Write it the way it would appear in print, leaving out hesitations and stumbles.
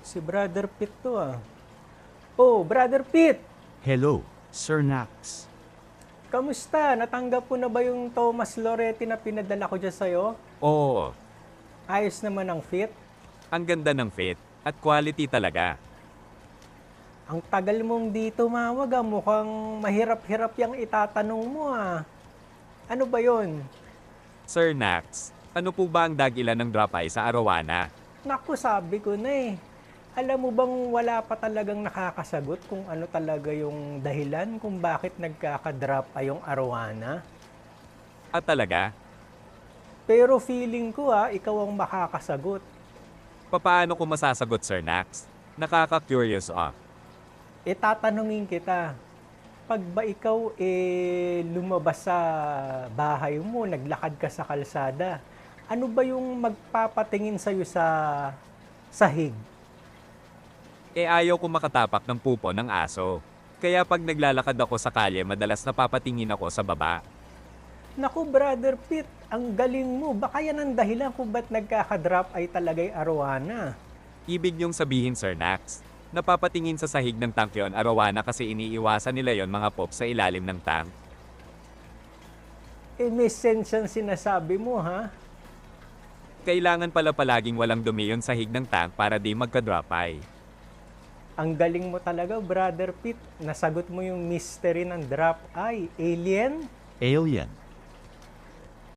Si Brother Pete to ah. Oh, Brother Pete! Hello, Sir Nax. Kamusta? Natanggap mo na ba yung Thomas Loretti na pinadala ko dyan sa'yo? Oo, Ayos naman ang fit. ang ganda ng fit at quality talaga. Ang tagal mong dito mawag ah. Mukhang mahirap-hirap yung itatanong mo ah. Ano ba yon? Sir Nax, ano po ba ang dagilan ng drop eye sa Arowana? Naku, sabi ko na eh. Alam mo bang wala pa talagang nakakasagot kung ano talaga yung dahilan kung bakit nagkaka-drop ay yung arowana? At talaga, Pero feeling ko ikaw ang makakasagot. papaano ko masasagot, Sir Nax? Nakaka-curious ah. Tatanungin kita, pag ba ikaw lumabas sa bahay mo, naglakad ka sa kalsada, ano ba yung magpapatingin sa'yo sa sahig? Ayaw ko makatapak ng pupo ng aso. Kaya pag naglalakad ako sa kalye, madalas napapatingin ako sa baba. Naku, Brother Pete, ang galing mo. Baka yan ang dahilan kung ba't nagkaka-drop ay talagay arowana. Ibig niyong sabihin, Sir Nax, napapatingin sa sahig ng tank yon Arowana kasi iniiwasan nila yon mga pop sa ilalim ng tank. May sense yung sinasabi mo, ha? Kailangan pala palaging walang dumi yung sahig ng tank para di magka-drop eye. Ang galing mo talaga, Brother Pete. Nasagot mo yung mystery ng drop eye. Alien? Alien.